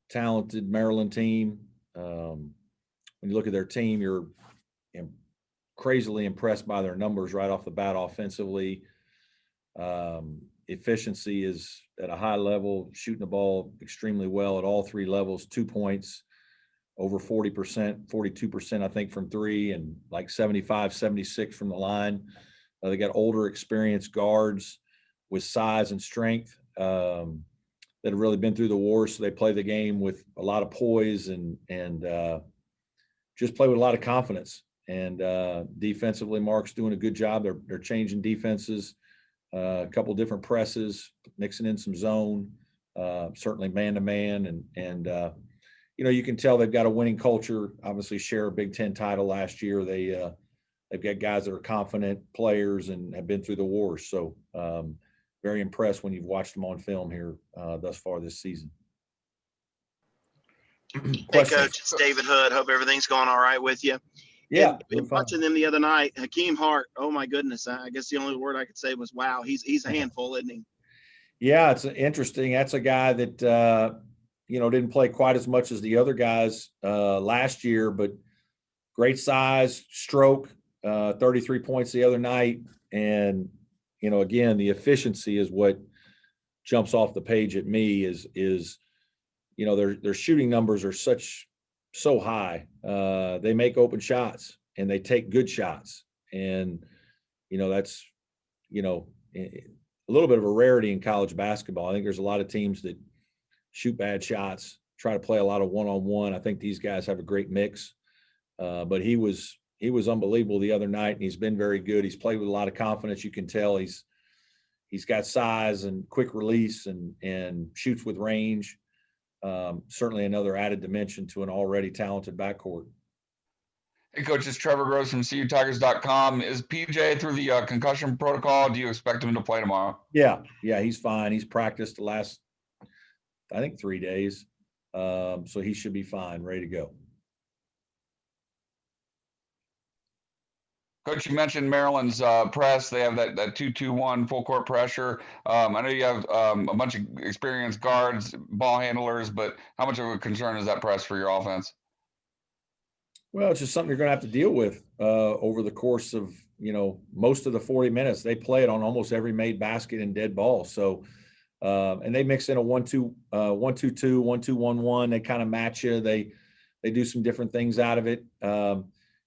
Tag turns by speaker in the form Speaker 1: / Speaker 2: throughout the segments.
Speaker 1: talented Maryland team. When you look at their team, you're crazily impressed by their numbers right off the bat offensively. Efficiency is at a high level, shooting the ball extremely well at all three levels, 2 points, over 40%, 42%, I think, from three, and like 75, 76 from the line. They got older, experienced guards with size and strength that have really been through the war, so they play the game with a lot of poise and just play with a lot of confidence. And defensively, Mark's doing a good job. They're changing defenses, a couple different presses, mixing in some zone, certainly man-to-man. And you can tell they've got a winning culture. Obviously, share a Big Ten title last year. They've got guys that are confident players and have been through the wars. So very impressed when you've watched them on film here thus far this season.
Speaker 2: Hey, Coach, it's David Hood. Hope everything's going all right with you.
Speaker 1: Yeah.
Speaker 2: And watching them the other night, Hakim, Hart, oh, my goodness. I guess the only word I could say was, wow, he's a handful, isn't he?
Speaker 1: Yeah, it's interesting. That's a guy that, didn't play quite as much as the other guys last year, but great size, stroke, 33 points the other night. And, again, the efficiency is what jumps off the page at me is their shooting numbers are so high. They make open shots and they take good shots. And, that's, a little bit of a rarity in college basketball. I think there's a lot of teams that shoot bad shots, try to play a lot of one-on-one. I think these guys have a great mix. But he was unbelievable the other night, and he's been very good. He's played with a lot of confidence. You can tell he's got size and quick release and shoots with range. Certainly another added dimension to an already talented backcourt.
Speaker 3: Hey, Coach, it's Trevor Gross from CUTigers.com. Is PJ through the concussion protocol? Do you expect him to play tomorrow?
Speaker 1: Yeah, he's fine. He's practiced the last, I think, 3 days. So he should be fine, ready to go.
Speaker 3: Coach, you mentioned Maryland's press. They have that 2-2-1 full court pressure. I know you have a bunch of experienced guards, ball handlers, but how much of a concern is that press for your offense?
Speaker 1: Well, it's just something you're going to have to deal with over the course of, most of the 40 minutes. They play it on almost every made basket and dead ball. So, and they mix in a 1-2-2, 1-2-1-1. They kind of match you. They do some different things out of it.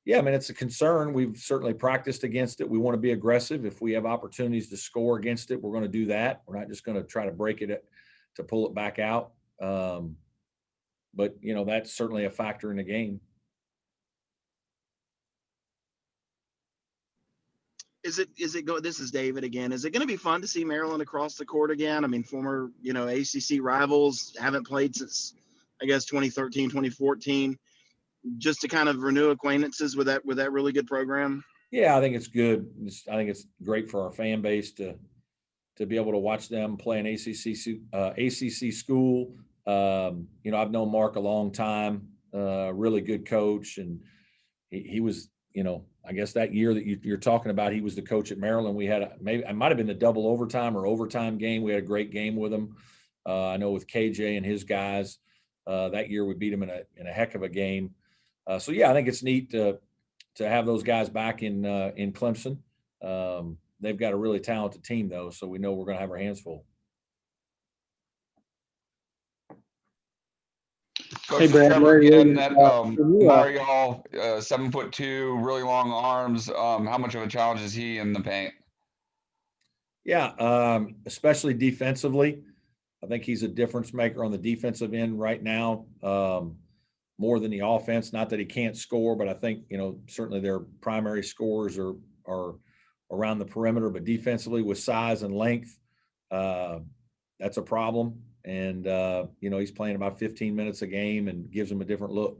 Speaker 1: It's a concern. We've certainly practiced against it. We want to be aggressive. If we have opportunities to score against it, we're going to do that. We're not just going to try to break it to pull it back out. But that's certainly a factor in the game.
Speaker 2: Is it go? This is David again. Is it going to be fun to see Maryland across the court again? I mean, former, ACC rivals, haven't played since, I guess, 2013, 2014. Just to kind of renew acquaintances with that really good program? Yeah,
Speaker 1: I think it's good. I think it's great for our fan base to be able to watch them play an ACC school. I've known Mark a long time, really good coach, and he was, I guess that year that you're talking about, he was the coach at Maryland. We had it might have been the double overtime or overtime game. We had a great game with him. I know with KJ and his guys that year we beat him in a heck of a game. I think it's neat to have those guys back in Clemson. They've got a really talented team, though, so we know we're going to have our hands full.
Speaker 3: Coach, hey, Brad, Marial, 7'2", really long arms. How much of a challenge is he in the paint?
Speaker 1: Yeah, especially defensively. I think he's a difference maker on the defensive end right now. More than the offense. Not that he can't score, but I think, certainly their primary scorers are around the perimeter, but defensively with size and length, that's a problem. And, he's playing about 15 minutes a game and gives them a different look.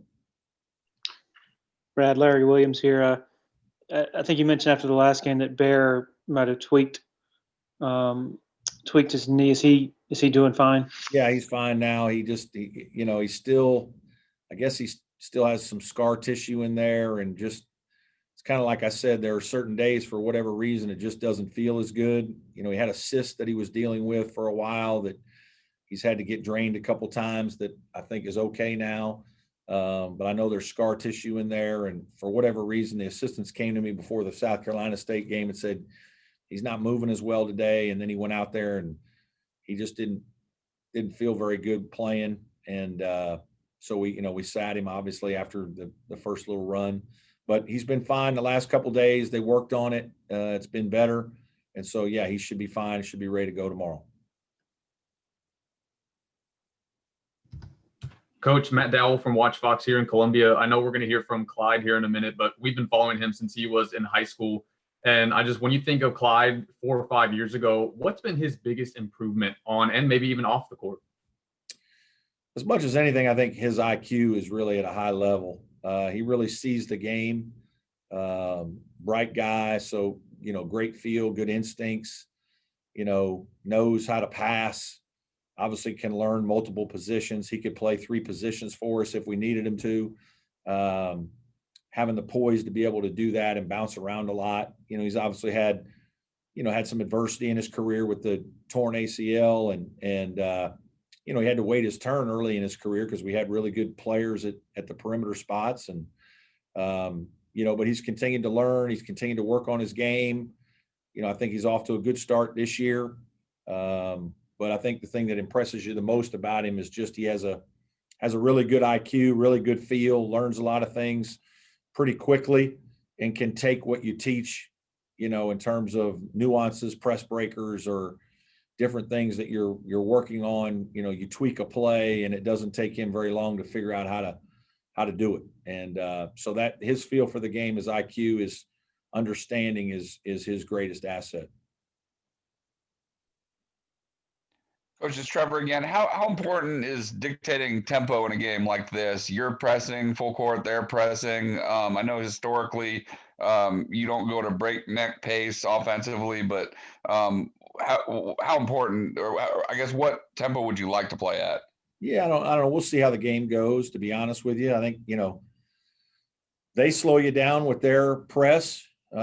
Speaker 4: Brad, Larry Williams here. I think you mentioned after the last game that Baehre might have tweaked his knee. Is he doing fine?
Speaker 1: Yeah, he's fine now. He's still, I guess he still has some scar tissue in there, and just, it's kind of like I said, there are certain days for whatever reason, it just doesn't feel as good. He had a cyst that he was dealing with for a while that He's had to get drained a couple times that I think is okay now. But I know there's scar tissue in there. And for whatever reason, the assistants came to me before the South Carolina State game and said, he's not moving as well today. And then he went out there and he just didn't feel very good playing. And so we sat him obviously after the first little run, but he's been fine the last couple of days. They worked on it. It's been better. And so, yeah, he should be fine. He should be ready to go tomorrow.
Speaker 5: Coach Matt Dowell from Watch Fox here in Columbia. I know we're going to hear from Clyde here in a minute, but we've been following him since he was in high school. And when you think of Clyde 4 or 5 years ago, what's been his biggest improvement on and maybe even off the court?
Speaker 1: As much as anything, I think his IQ is really at a high level. He really sees the game. Bright guy. So, great feel, good instincts, knows how to pass. Obviously can learn multiple positions. He could play 3 positions for us if we needed him to. Having the poise to be able to do that and bounce around a lot. He's obviously had some adversity in his career with the torn ACL and he had to wait his turn early in his career because we had really good players at the perimeter spots. And, but he's continued to learn. He's continued to work on his game. I think he's off to a good start this year. But I think the thing that impresses you the most about him is just he has a really good IQ, really good feel, learns a lot of things pretty quickly, and can take what you teach, in terms of nuances, press breakers, or different things that you're working on. You tweak a play, and it doesn't take him very long to figure out how to do it. And so that his feel for the game, his IQ, his understanding is his greatest asset.
Speaker 3: Coach, it's Trevor again. How important is dictating tempo in a game like this? You're pressing full court, they're pressing. I know historically you don't go to breakneck pace offensively, but how important, or I guess what tempo would you like to play at?
Speaker 1: Yeah, I don't know. We'll see how the game goes, to be honest with you. I think, they slow you down with their press. They're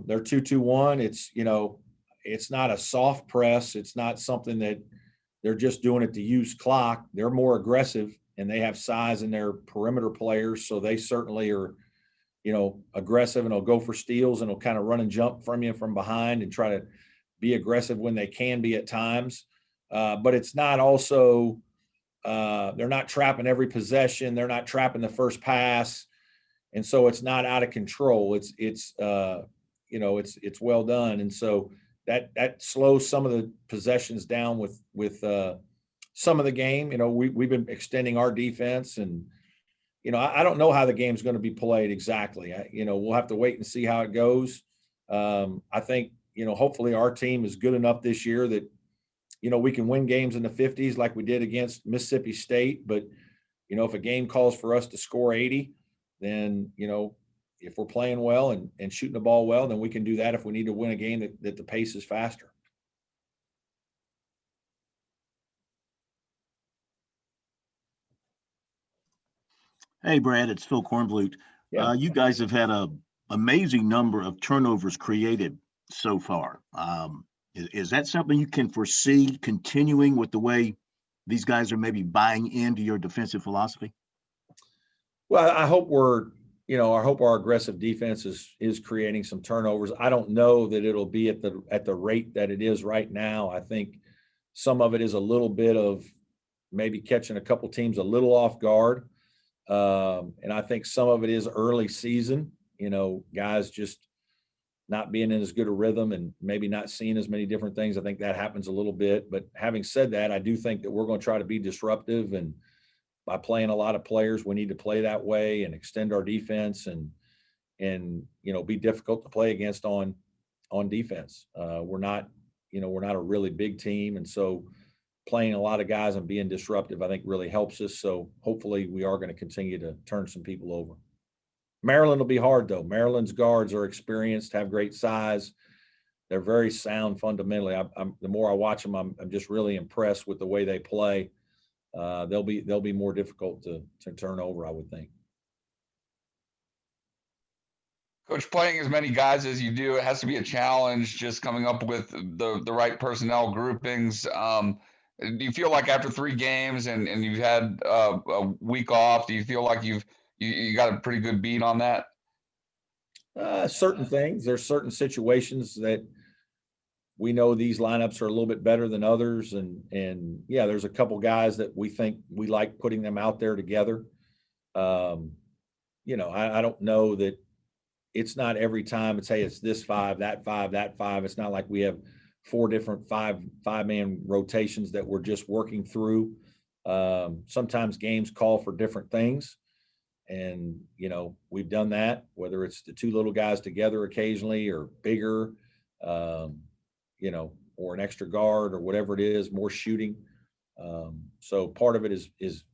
Speaker 1: 2-2-1. It's not a soft press. It's not something that they're just doing it to use clock. They're more aggressive, and they have size in their perimeter players. So they certainly are, aggressive, and they'll go for steals, and they'll kind of run and jump from you from behind and try to be aggressive when they can be at times. But it's not also, they're not trapping every possession. They're not trapping the first pass. And so it's not out of control. It's well done. And so that slows some of the possessions down with some of the game. We've been extending our defense, and I don't know how the game's going to be played exactly. We'll have to wait and see how it goes. I think hopefully our team is good enough this year that we can win games in the 50s like we did against Mississippi State. But if a game calls for us to score 80, then if we're playing well and shooting the ball well, then we can do that if we need to win a game that the pace is faster.
Speaker 6: Hey, Brad, it's Phil Kornblut.
Speaker 1: Yeah.
Speaker 6: You guys have had an amazing number of turnovers created so far. Is that something you can foresee continuing with the way these guys are maybe buying into your defensive philosophy?
Speaker 1: Well, I hope I hope our aggressive defense is creating some turnovers. I don't know that it'll be at the rate that it is right now. I think some of it is a little bit of maybe catching a couple teams a little off guard. And I think some of it is early season, guys just not being in as good a rhythm and maybe not seeing as many different things. I think that happens a little bit. But having said that, I do think that we're going to try to be disruptive, and by playing a lot of players, we need to play that way and extend our defense and be difficult to play against on defense. We're not a really big team, and so playing a lot of guys and being disruptive, I think, really helps us. So hopefully we are going to continue to turn some people over. Maryland will be hard, though. Maryland's guards are experienced, have great size. They're very sound fundamentally. The more I watch them, I'm just really impressed with the way they play. They'll be more difficult to turn over, I would think.
Speaker 3: Coach, playing as many guys as you do, it has to be a challenge just coming up with the right personnel groupings. Do you feel like after 3 games and you've had a week off, do you feel like you got a pretty good beat on that?
Speaker 1: Certain things, there's certain situations that we know these lineups are a little bit better than others. And yeah, there's a couple guys that we think we like putting them out there together. I don't know that it's not every time it's, hey, it's this 5, that 5, that 5. It's not like we have 4 different five-man rotations that we're just working through. Sometimes games call for different things. And, we've done that, whether it's the 2 little guys together occasionally or bigger, or an extra guard or whatever it is, more shooting. So part of it is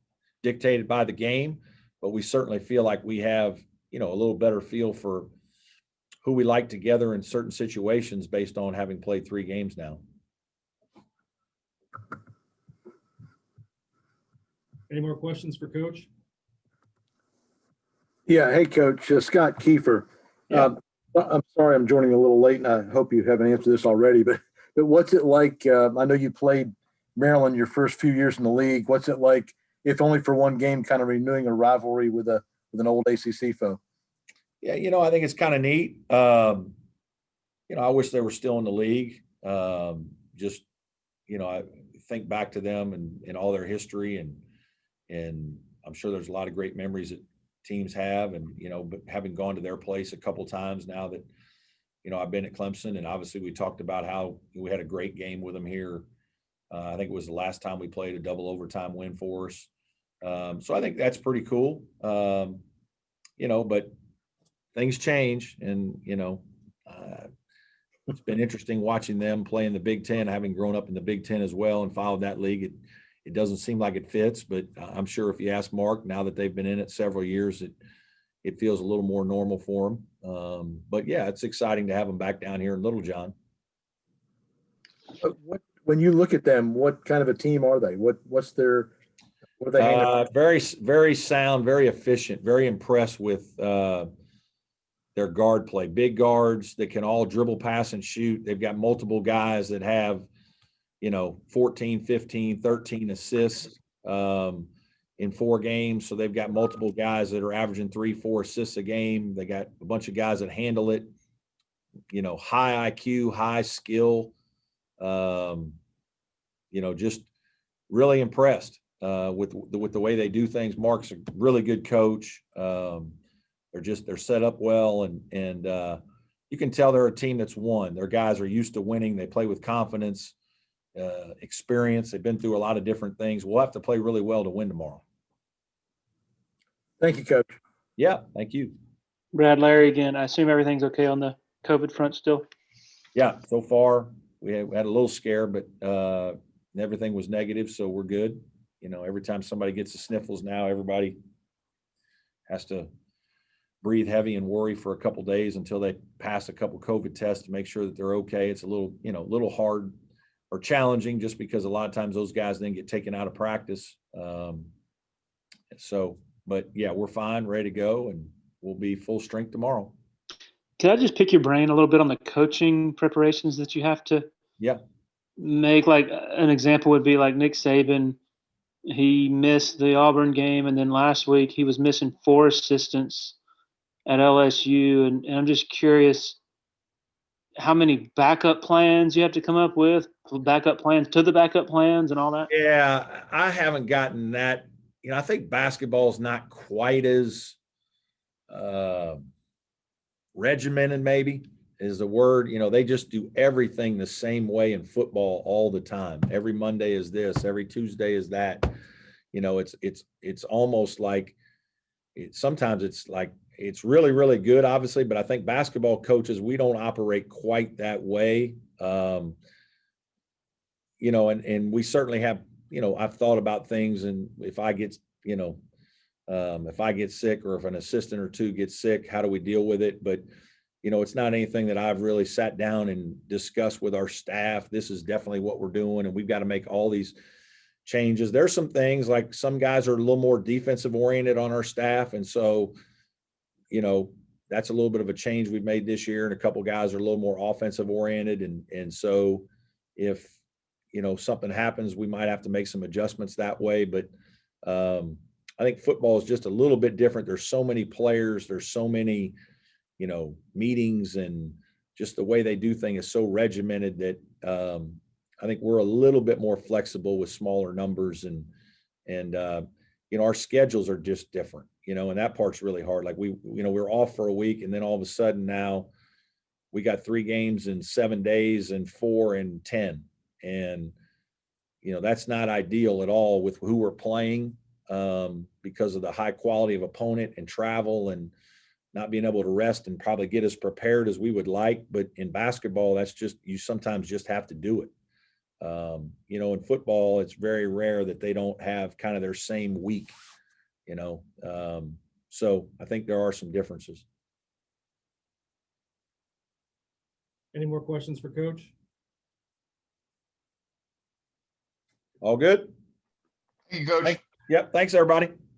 Speaker 1: dictated by the game, but we certainly feel like we have, a little better feel for who we like together in certain situations based on having played 3 games now.
Speaker 7: Any more questions for Coach?
Speaker 8: Yeah. Hey, Coach. Scott Kiefer.
Speaker 1: Yeah.
Speaker 8: I'm sorry I'm joining a little late, and I hope you haven't answered this already, but what's it like? I know you played Maryland your first few years in the league. What's it like, if only for one game, kind of renewing a rivalry with an old ACC foe?
Speaker 1: Yeah, I think it's kind of neat. I wish they were still in the league. I think back to them and all their history, and I'm sure there's a lot of great memories that teams have, and but having gone to their place a couple times now that I've been at Clemson, and obviously we talked about how we had a great game with them here. I think it was the last time we played a double overtime win for us. So I think that's pretty cool. But things change, and it's been interesting watching them play in the Big Ten, having grown up in the Big Ten as well and followed that league. It doesn't seem like it fits, but I'm sure if you ask Mark, now that they've been in it several years, it feels a little more normal for them. But yeah, it's exciting to have them back down here in Littlejohn.
Speaker 8: When you look at them, what kind of a team are they? What are they hanging up?
Speaker 1: Very, very sound, very efficient, very impressed with their guard play. Big guards that can all dribble, pass, and shoot. They've got multiple guys that have 14, 15, 13 assists in 4 games. So they've got multiple guys that are averaging 3, 4 assists a game. They got a bunch of guys that handle it, high IQ, high skill, just really impressed with the way they do things. Mark's a really good coach. They're set up well, and you can tell they're a team that's won. Their guys are used to winning. They play with confidence. Experience. They've been through a lot of different things. We'll have to play really well to win tomorrow.
Speaker 8: Thank you, Coach.
Speaker 1: Yeah, thank you.
Speaker 4: Brad, Larry again. I assume everything's okay on the COVID front still?
Speaker 1: Yeah, so far we had a little scare, but everything was negative, so we're good. Every time somebody gets the sniffles now, everybody has to breathe heavy and worry for a couple days until they pass a couple COVID tests to make sure that they're okay. It's a little hard or challenging just because a lot of times those guys then get taken out of practice. But yeah, we're fine, ready to go, and we'll be full strength tomorrow.
Speaker 4: Can I just pick your brain a little bit on the coaching preparations that you have to make? Like an example would be like Nick Saban. He missed the Auburn game, and then last week he was missing 4 assistants at LSU. And I'm just curious how many backup plans you have to come up with, backup plans to the backup plans and all that?
Speaker 1: Yeah, I haven't gotten that. I think basketball is not quite as regimented, maybe is the word. They just do everything the same way in football all the time. Every Monday is this, every Tuesday is that. It's almost like sometimes it's like it's really, really good, obviously, but I think basketball coaches, we don't operate quite that way. And we certainly have, I've thought about things, and if I get, if I get sick or if an assistant or 2 gets sick, how do we deal with it? But, it's not anything that I've really sat down and discussed with our staff. This is definitely what we're doing, and we've got to make all these changes. There's some things like some guys are a little more defensive oriented on our staff. And so, that's a little bit of a change we've made this year. And a couple guys are a little more offensive oriented. And so if, something happens, we might have to make some adjustments that way. But I think football is just a little bit different. There's so many players, there's so many, meetings, and just the way they do things is so regimented that I think we're a little bit more flexible with smaller numbers, and our schedules are just different, and that part's really hard. Like we're off for a week, and then all of a sudden now we got 3 games in 7 days and 4 in 10. And, that's not ideal at all with who we're playing, because of the high quality of opponent and travel and not being able to rest and probably get as prepared as we would like. But in basketball, that's just, you sometimes just have to do it. In football, it's very rare that they don't have kind of their same week, so I think there are some differences.
Speaker 7: Any more questions for Coach?
Speaker 1: All good?
Speaker 3: Thank you, Coach.
Speaker 1: Yep. Thanks, everybody.